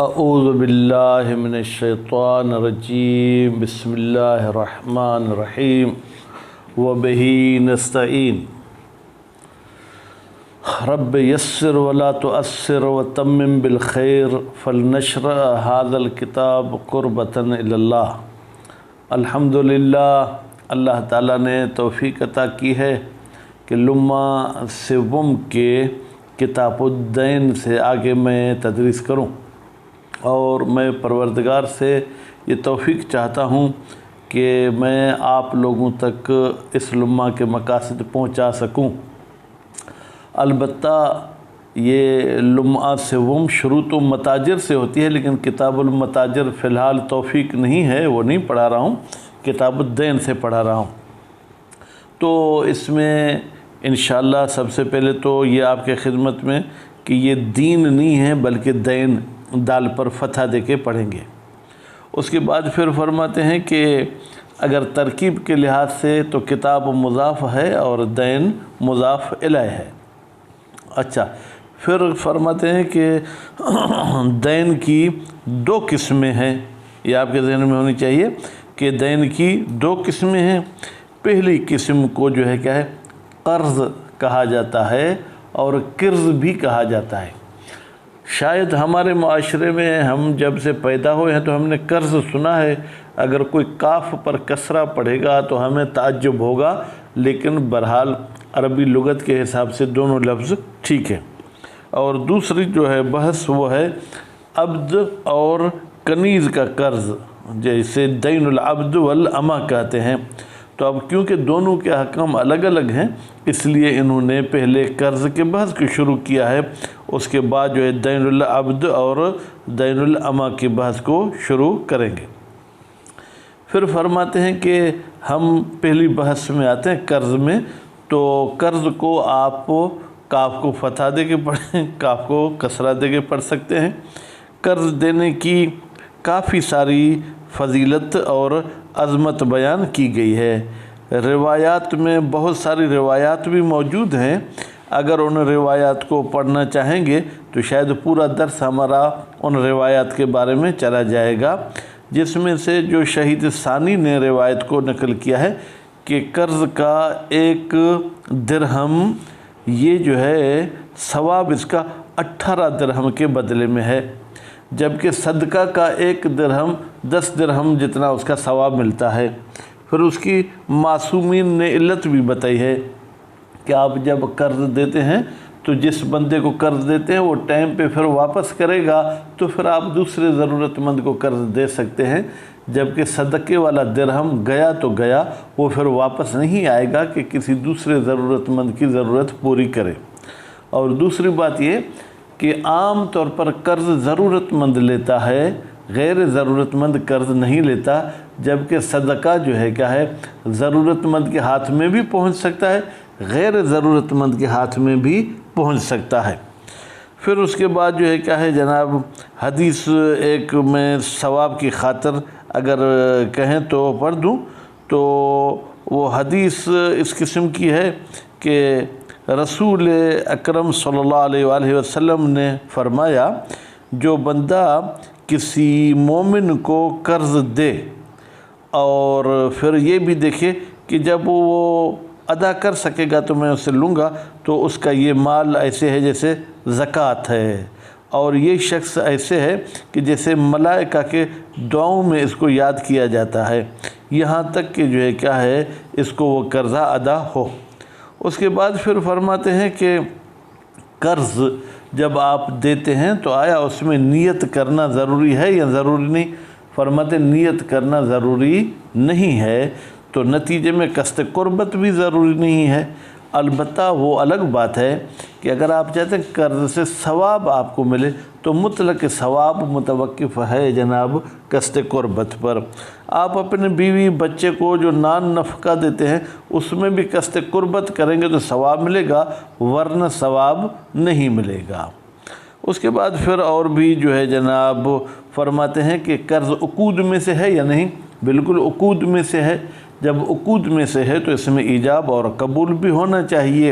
اعوذ باللہ من الشیطان الرجیم بسم اللہ الرحمن الرحیم وبہ نستعین رب یسر ولا تؤثر وتمم بالخیر فلنشرع هذا الکتاب قربۃ الی اللہ۔ الحمدللہ، اللہ تعالیٰ نے توفیق عطا کی ہے کہ لمحہ سوم کے کتاب الدین سے آگے میں تدریس کروں، اور میں پروردگار سے یہ توفیق چاہتا ہوں کہ میں آپ لوگوں تک اس لمحہ کے مقاصد پہنچا سکوں۔ البتہ یہ لمحہ سوم شروع تو متاجر سے ہوتی ہے، لیکن کتاب المتاجر فی الحال توفیق نہیں ہے، وہ نہیں پڑھا رہا ہوں، کتاب الدین سے پڑھا رہا ہوں۔ تو اس میں انشاءاللہ سب سے پہلے تو یہ آپ کے خدمت میں کہ یہ دین نہیں ہے بلکہ دین، دال پر فتح دے کے پڑھیں گے۔ اس کے بعد پھر فرماتے ہیں کہ اگر ترکیب کے لحاظ سے تو کتاب مضاف ہے اور دین مضاف الیہ ہے۔ اچھا، پھر فرماتے ہیں کہ دین کی دو قسمیں ہیں، یہ آپ کے ذہن میں ہونی چاہیے کہ دین کی دو قسمیں ہیں۔ پہلی قسم کو جو ہے کیا ہے، قرض کہا جاتا ہے اور قرض بھی کہا جاتا ہے۔ شاید ہمارے معاشرے میں ہم جب سے پیدا ہوئے ہیں تو ہم نے قرض سنا ہے، اگر کوئی کاف پر کسرہ پڑھے گا تو ہمیں تعجب ہوگا، لیکن بہرحال عربی لغت کے حساب سے دونوں لفظ ٹھیک ہے۔ اور دوسری جو ہے بحث وہ ہے عبد اور کنیز کا قرض، جیسے دین العبد والامہ کہتے ہیں۔ تو اب کیونکہ دونوں کے احکام الگ الگ ہیں، اس لیے انہوں نے پہلے قرض کے بحث کو شروع کیا ہے، اس کے بعد جو ہے دین العبد اور دین الامہ کی بحث کو شروع کریں گے۔ پھر فرماتے ہیں کہ ہم پہلی بحث میں آتے ہیں قرض میں، تو قرض کو آپ کاف کو فتح دے کے پڑھیں، کاف کو کسرہ دے کے پڑھ سکتے ہیں۔ قرض دینے کی کافی ساری فضیلت اور عظمت بیان کی گئی ہے۔ روایات میں بہت ساری روایات بھی موجود ہیں، اگر ان روایات کو پڑھنا چاہیں گے تو شاید پورا درس ہمارا ان روایات کے بارے میں چلا جائے گا، جس میں سے جو شہید ثانی نے روایت کو نقل کیا ہے کہ قرض کا 1 درہم یہ جو ہے ثواب اس کا 18 درہم کے بدلے میں ہے، جبکہ صدقہ کا 1 درہم 10 درہم جتنا اس کا ثواب ملتا ہے۔ پھر اس کی معصومین نے علت بھی بتائی ہے کہ آپ جب قرض دیتے ہیں تو جس بندے کو قرض دیتے ہیں وہ ٹائم پہ پھر واپس کرے گا تو پھر آپ دوسرے ضرورت مند کو قرض دے سکتے ہیں، جبکہ صدقے والا درہم گیا تو گیا، وہ پھر واپس نہیں آئے گا کہ کسی دوسرے ضرورت مند کی ضرورت پوری کرے۔ اور دوسری بات یہ کہ عام طور پر قرض ضرورت مند لیتا ہے، غیر ضرورت مند قرض نہیں لیتا، جبکہ صدقہ جو ہے کیا ہے، ضرورت مند کے ہاتھ میں بھی پہنچ سکتا ہے، غیر ضرورت مند کے ہاتھ میں بھی پہنچ سکتا ہے۔ پھر اس کے بعد جو ہے کیا ہے جناب، حدیث ایک میں ثواب کی خاطر اگر کہیں تو پڑھ دوں، تو وہ حدیث اس قسم کی ہے کہ رسول اکرم صلی اللہ علیہ وآلہ وسلم نے فرمایا، جو بندہ کسی مومن کو قرض دے اور پھر یہ بھی دیکھے کہ جب وہ ادا کر سکے گا تو میں اسے لوں گا، تو اس کا یہ مال ایسے ہے جیسے زکوٰۃ ہے، اور یہ شخص ایسے ہے کہ جیسے ملائکہ کے دعاؤں میں اس کو یاد کیا جاتا ہے، یہاں تک کہ جو ہے کیا ہے اس کو وہ قرضہ ادا ہو۔ اس کے بعد پھر فرماتے ہیں کہ قرض جب آپ دیتے ہیں تو آیا اس میں نیت کرنا ضروری ہے یا ضروری نہیں؟ فرماتے نیت کرنا ضروری نہیں ہے، تو نتیجے میں قصد قربت بھی ضروری نہیں ہے۔ البتہ وہ الگ بات ہے کہ اگر آپ چاہتے ہیں قرض سے ثواب آپ کو ملے تو مطلق ثواب متوقف ہے جناب قصد قربت پر۔ آپ اپنے بیوی بچے کو جو نان نفقہ دیتے ہیں اس میں بھی قصد قربت کریں گے تو ثواب ملے گا، ورنہ ثواب نہیں ملے گا۔ اس کے بعد پھر اور بھی جو ہے جناب فرماتے ہیں کہ قرض عقود میں سے ہے یا نہیں؟ بالکل عقود میں سے ہے۔ جب عقود میں سے ہے تو اس میں ایجاب اور قبول بھی ہونا چاہیے۔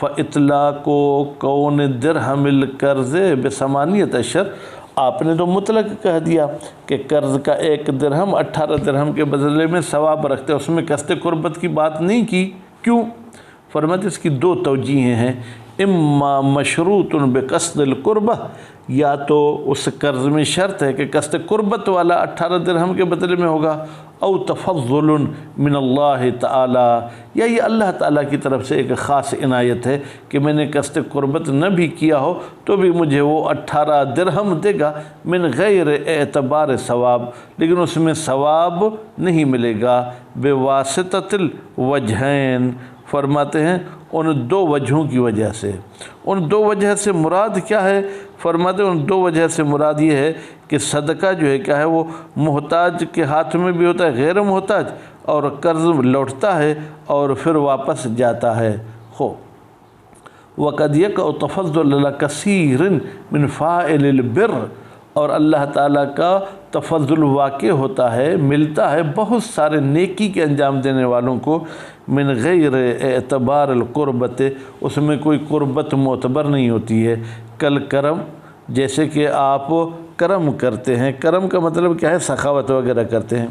فَإِطْلَاقُ كَوْنِ دِرْهَمِ الْقَرْضِ بِثَمَانِيَةَ عَشَرَ، آپ نے تو مطلق کہہ دیا کہ قرض کا 1 درہم 18 درہم کے بدلے میں ثواب رکھتے، اس میں قصد قربت کی بات نہیں کی، کیوں؟ فرماتے اس کی 2 توجیہیں ہیں، اما مشروط بقصد القربہ، یا تو اس قرض میں شرط ہے کہ قصد قربت والا 18 درہم کے بدلے میں ہوگا، او تفضل من اللہ تعالی، یا یہ اللہ تعالیٰ کی طرف سے ایک خاص عنایت ہے کہ میں نے قصد قربت نہ بھی کیا ہو تو بھی مجھے وہ 18 درہم دے گا، من غیر اعتبار ثواب، لیکن اس میں ثواب نہیں ملے گا، بواسطۃ الوجہین، فرماتے ہیں ان 2 وجہوں کی وجہ سے۔ ان 2 وجہ سے مراد کیا ہے؟ فرماتے ہیں ان 2 وجہ سے مراد یہ ہے کہ صدقہ جو ہے کیا ہے وہ محتاج کے ہاتھ میں بھی ہوتا ہے، غیر محتاج، اور قرض لوٹتا ہے اور پھر واپس جاتا ہے۔ وَقَدْ يَقَعُ تَفَضُّلُ عَلَىٰ كَثِيرٍ مِّن فَاعِلِ الْبِرِّ، اور اللہ تعالیٰ کا تفضل واقع ہوتا ہے، ملتا ہے بہت سارے نیکی کے انجام دینے والوں کو، من غیر اعتبار القربت، اس میں کوئی قربت معتبر نہیں ہوتی ہے، کل کرم، جیسے کہ آپ کرم کرتے ہیں، کرم کا مطلب کیا ہے؟ سخاوت وغیرہ کرتے ہیں۔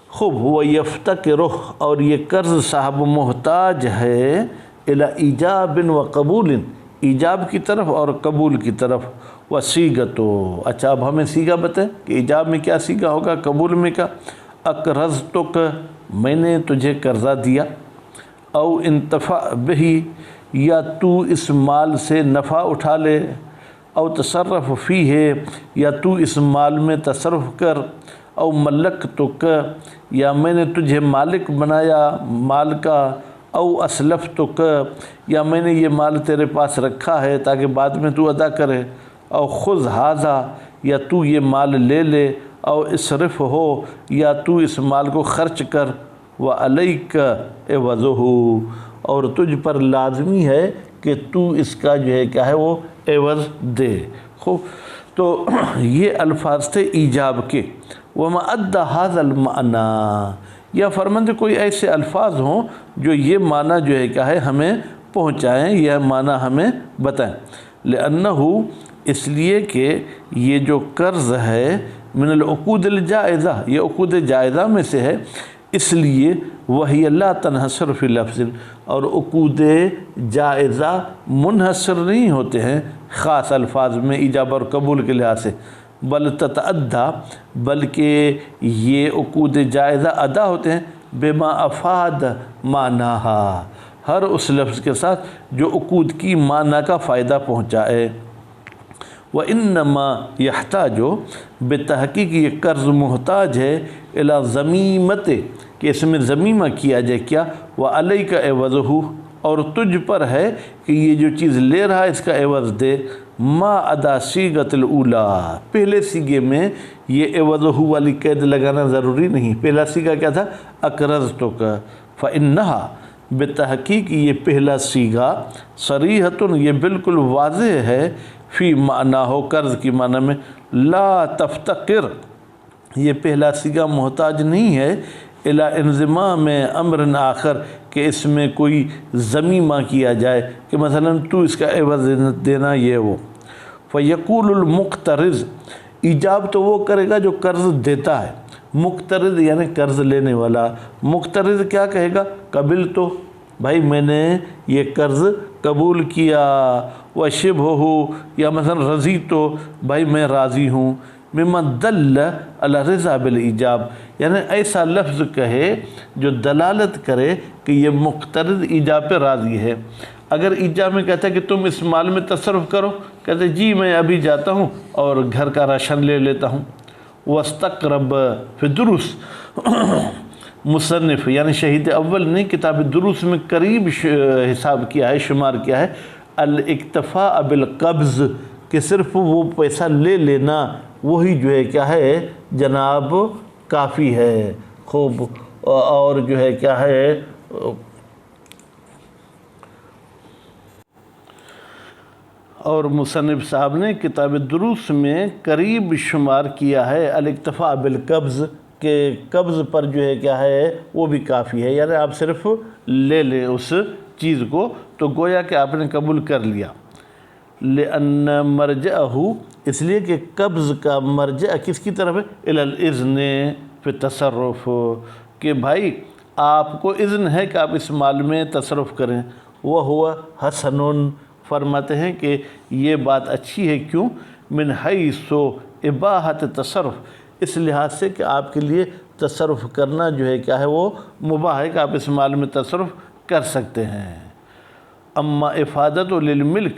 خوب، وہ یفتقرہ، اور یہ قرض صاحب محتاج ہے، الی ایجاب و قبول، ایجاب کی طرف اور قبول کی طرف، وصیغۃ، اچھا اب ہمیں سیغہ بتائیں کہ ایجاب میں کیا سیغہ ہوگا، قبول میں کیا؟ اقرضتک، میں نے تجھے قرضہ دیا، او انتفع بہی، یا تو اس مال سے نفع اٹھا لے، او تصرف فیہ، یا تو اس مال میں تصرف کر، او ملکتک، یا میں نے تجھے مالک بنایا مال کا، او اسلفتک، یا میں نے یہ مال تیرے پاس رکھا ہے تاکہ بعد میں تو ادا کرے، او خذ ھذا، یا تو یہ مال لے لے، او اصرف ہو، یا تو اس مال کو خرچ کر، وعلیک عوضہ، اور تجھ پر لازمی ہے کہ تو اس کا جو ہے کیا ہے وہ عوض دے۔ خوب، تو یہ الفاظ تھے ایجاب کے۔ وما ادى هذا المعنى، یا فرماتے کوئی ایسے الفاظ ہوں جو یہ معنی جو ہے کیا ہے ہمیں پہنچائیں، یہ معنی ہمیں بتائیں، لأنہ، اس لیے کہ یہ جو قرض ہے من العقود الجائزہ، یہ عقود جائزہ میں سے ہے، اس لیے وہی لا تنحصر فی لفظ، اور عقود جائزہ منحصر نہیں ہوتے ہیں خاص الفاظ میں ایجاب اور قبول کے لحاظ سے، بل تتعدی، بلکہ یہ عقود جائزہ ادا ہوتے ہیں بما افاد معناہا، ہر اس لفظ کے ساتھ جو عقود کی معنی کا فائدہ پہنچائے۔ وَإِنَّمَا يَحْتَاجُ، بتحقیق یہ قرض محتاج ہے، الی ضمیمت، کہ اس میں ضمیمہ کیا جائے، کیا؟ وعلیک عوضہ، اور تجھ پر ہے کہ یہ جو چیز لے رہا ہے اس کا عوض دے، ما ادا صیغۃ الاولی، پہلے سیغے میں یہ عوضہ والی قید لگانا ضروری نہیں۔ پہلا سیغہ کیا تھا؟ اقرضتک، فانہا، بتحقیق یہ پہلا سیغہ، صریحۃ، یہ بالکل واضح ہے، فی معنی ہو، قرض کی معنی میں، لا تفتقر، یہ پہلا سیغہ محتاج نہیں ہے، الی انضمام امر آخر، کہ اس میں کوئی ضمیمہ کیا جائے کہ مثلا تو اس کا عوض دینا یہ وہ۔ فیقول المقترض، ایجاب تو وہ کرے گا جو قرض دیتا ہے، مقترض یعنی قرض لینے والا، مقترض کیا کہے گا؟ قبل تو، بھائی میں نے یہ قرض قبول کیا، وشبہ، یا مثلا رضی تو، بھائی میں راضی ہوں، ممن دل علی رضا بالایجاب، یعنی ایسا لفظ کہے جو دلالت کرے کہ یہ مقترض ایجاب پہ راضی ہے۔ اگر ایجاب میں کہتا ہے کہ تم اس مال میں تصرف کرو، کہتے جی میں ابھی جاتا ہوں اور گھر کا راشن لے لیتا ہوں۔ واستقرب فی الدروس، مصنف یعنی شہید اول نے کتاب دروس میں قریب حساب کیا ہے، شمار کیا ہے، الاکتفاء بالقبض، کہ صرف وہ پیسہ لے لینا وہی جو ہے کیا ہے جناب کافی ہے۔ خوب، اور جو ہے کیا ہے اور مصنف صاحب نے کتاب دروس میں قریب شمار کیا ہے الاکتفاء بالقبض، کہ قبض پر جو ہے کیا ہے وہ بھی کافی ہے، یعنی آپ صرف لے لیں اس چیز کو تو گویا کہ آپ نے قبول کر لیا۔ لأن مرجعہ، اس لیے کہ قبض کا مرجع کس کی طرف ہے؟ الی الاذن فی التصرف، کہ بھائی آپ کو اذن ہے کہ آپ اس مال میں تصرف کریں۔ وہو حسن، فرماتے ہیں کہ یہ بات اچھی ہے، کیوں؟ من حیث اباحت تصرف، اس لحاظ سے کہ آپ کے لیے تصرف کرنا جو ہے کیا ہے، وہ مباح ہے کہ آپ اس مال میں تصرف کر سکتے ہیں۔ اما افادت للملک،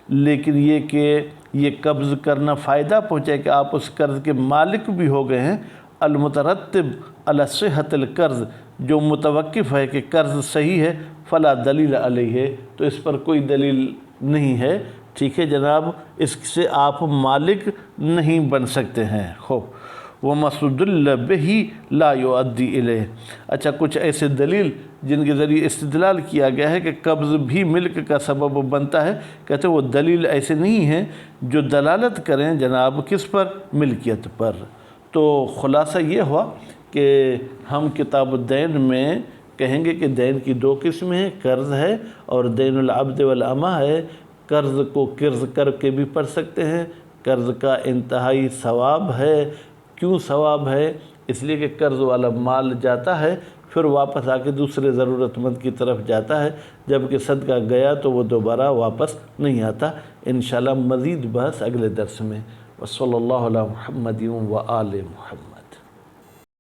لیکن یہ کہ یہ قبض کرنا فائدہ پہنچے کہ آپ اس قرض کے مالک بھی ہو گئے ہیں، المترتب علی صحت القرض، جو متوقف ہے کہ قرض صحیح ہے، فلا دلیل علیہ، تو اس پر کوئی دلیل نہیں ہے، ٹھیک ہے جناب، اس سے آپ مالک نہیں بن سکتے ہیں۔ خوب وَمَسْتُدِلَّ بِهِ لَا يُؤَدِّي إِلَيْهِ، اچھا کچھ ایسے دلیل جن کے ذریعے استدلال کیا گیا ہے کہ قبض بھی ملک کا سبب بنتا ہے، کہتے ہیں وہ دلیل ایسے نہیں ہیں جو دلالت کریں جناب کس پر؟ ملکیت پر۔ تو خلاصہ یہ ہوا کہ ہم کتاب الدین میں کہیں گے کہ دین کی دو قسمیں ہیں، قرض ہے اور دین العبد والامہ ہے۔ قرض کو قرض کر کے بھی پڑھ سکتے ہیں، قرض کا انتہائی ثواب ہے۔ کیوں ثواب ہے؟ اس لیے کہ قرض والا مال جاتا ہے پھر واپس آ کے دوسرے ضرورت مند کی طرف جاتا ہے، جبکہ صدقہ گیا تو وہ دوبارہ واپس نہیں آتا۔ انشاءاللہ مزید بحث اگلے درس میں۔ وصلی اللہ علی محمد و آل محمد۔